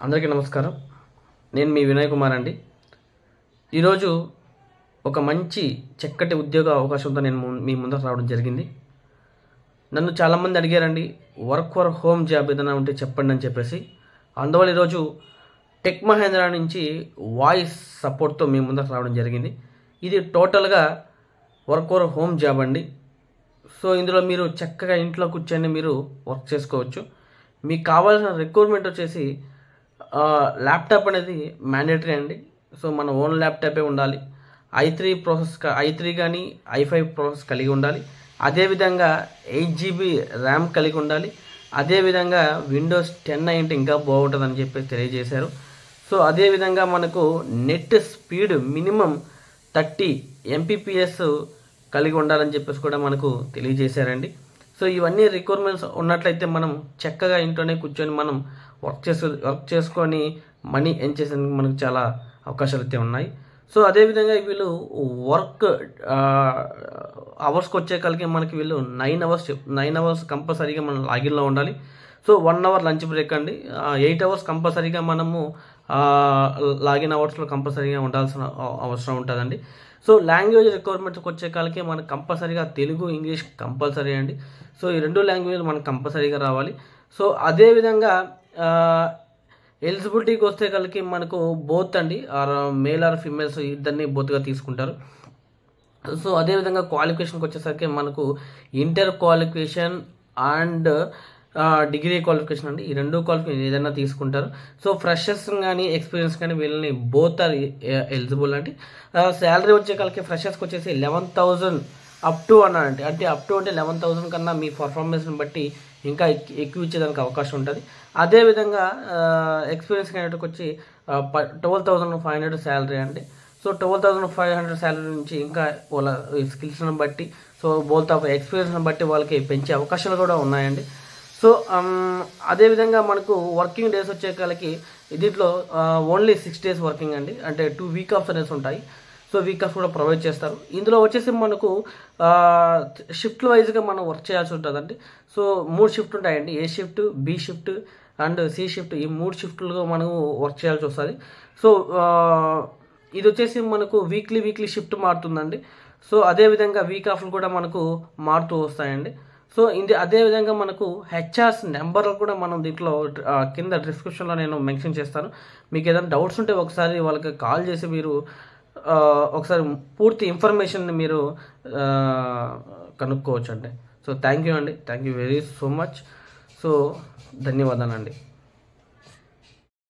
అందరికీ నమస్కారం. నేను మీ వినయ్ కుమార్ అండి. ఈరోజు ఒక మంచి చక్కటి ఉద్యోగ అవకాశంతో నేను మీ ముందుకు రావడం జరిగింది. నన్ను చాలామంది అడిగారండి, వర్క్ ఫర్ హోమ్ జాబ్ ఏదైనా ఉంటే చెప్పండి అని చెప్పేసి. అందువల్ల ఈరోజు టెక్ మహేంద్ర నుంచి వాయిస్ సపోర్ట్తో మీ ముందుకు రావడం జరిగింది. ఇది టోటల్గా వర్క్ ఫర్ హోమ్ జాబ్ అండి. సో ఇందులో మీరు చక్కగా ఇంట్లో కూర్చొని మీరు వర్క్ చేసుకోవచ్చు. మీకు కావాల్సిన రిక్వైర్మెంట్ వచ్చేసి ల్యాప్టాప్ అనేది మ్యాండేటరీ అండి. సో మన ఓన్ ల్యాప్టాపే ఉండాలి. i3 కానీ i5 ప్రాసెస్ కలిగి ఉండాలి. అదేవిధంగా 8 GB ర్యామ్ కలిగి ఉండాలి. అదేవిధంగా విండోస్ 10 అయితే ఇంకా బాగుంటుందని చెప్పి తెలియజేశారు. సో అదేవిధంగా మనకు నెట్ స్పీడ్ మినిమం 30 MPPS కలిగి ఉండాలని చెప్పేసి కూడా మనకు తెలియజేశారండి. సో ఇవన్నీ రిక్వైర్మెంట్స్ ఉన్నట్లయితే మనం చక్కగా ఇంట్లోనే కూర్చొని మనం వర్క్ చేసుకొని మనీ ఎర్న్ చేసేందుకు మనకు చాలా అవకాశాలు అయితే ఉన్నాయి. సో అదేవిధంగా వీళ్ళు వర్క్ అవర్స్కి వచ్చేకాలకి మనకి వీళ్ళు 9 అవర్స్ కంపల్సరీగా మనం లాగిన్లో ఉండాలి. సో 1 అవర్ లంచ్ బ్రేక్ అండి. 8 అవర్స్ కంపల్సరీగా మనము లాగిన్ అవర్స్లో కంపల్సరీగా ఉండాల్సిన అవసరం ఉంటుందండి. సో లాంగ్వేజ్ రిక్వైర్మెంట్స్కి వచ్చేకాలకి మనకు కంపల్సరీగా తెలుగు, ఇంగ్లీష్ కంపల్సరీ అండి. సో ఈ 2 లాంగ్వేజ్లు మనకు కంపల్సరీగా రావాలి. సో అదేవిధంగా ఎలిజిబిలిటీకి వస్తే కలిగి మనకు బోత్ అండి, మేల్ ఆర్ ఫీమేల్స్ ఇద్దరిని బోత్గా తీసుకుంటారు. సో అదేవిధంగా క్వాలిఫికేషన్కి వచ్చేసరికి మనకు inter qualification and degree qualification అండి. ఈ 2 క్వాలిఫికేషన్ ఏదైనా తీసుకుంటారు. సో ఫ్రెషర్స్ కానీ ఎక్స్పీరియన్స్ కానీ వీళ్ళని బోత్ ఆర్ ఎలిజిబుల్ అండి. శాలరీ వచ్చే కలిగి ఫ్రెషర్స్కి వచ్చేసి 11,000 అప్ టు అన్నారంటే, అంటే అప్ టు అంటే 11,000 కన్నా మీ పర్ఫార్మెన్స్ని బట్టి ఇంకా ఎక్కువ ఇచ్చేదానికి అవకాశం ఉంటుంది. అదేవిధంగా ఎక్స్పీరియన్స్ క్యాండిడేట్కి వచ్చి 12,500 శాలరీ అండి. సో 12,500 శాలరీ నుంచి ఇంకా వాళ్ళ స్కిల్స్ని బట్టి, సో బోత్ ఆఫ్ ఎక్స్పీరియన్స్ని బట్టి వాళ్ళకి పెంచే అవకాశాలు కూడా ఉన్నాయండి. సో అదేవిధంగా మనకు వర్కింగ్ డేస్ వచ్చేకాలకి దీంట్లో ఓన్లీ 6 days వర్కింగ్ అండి. అంటే 2 వీక్ ఆఫ్ అనేసి ఉంటాయి. సో వీక్ ఆఫ్ కూడా ప్రొవైడ్ చేస్తారు. ఇందులో వచ్చేసి మనకు షిఫ్ట్ వైజ్గా మనం వర్క్ చేయాల్సి ఉంటుందండి. సో 3 షిఫ్ట్ ఉంటాయండి. A shift, B shift and C shift, ఈ 3 షిఫ్ట్లుగా మనము వర్క్ చేయాల్సి వస్తుంది. సో ఇది వచ్చేసి మనకు వీక్లీ షిఫ్ట్ మారుతుందండి. సో అదేవిధంగా వీక్ ఆఫ్లు కూడా మనకు మారుతూ వస్తాయండి. సో అదేవిధంగా మనకు హెచ్ఆర్స్ నెంబర్లు కూడా మనం దీంట్లో కింద డిస్క్రిప్షన్లో నేను మెన్షన్ చేస్తాను. మీకు ఏదైనా డౌట్స్ ఉంటే ఒకసారి వాళ్ళకి కాల్ చేసి మీరు ఒకసారి పూర్తి ఇన్ఫర్మేషన్ని మీరు కనుక్కోవచ్చు అండి. సో థ్యాంక్ యూ అండి. Thank you very so much. So ధన్యవాదాలండి.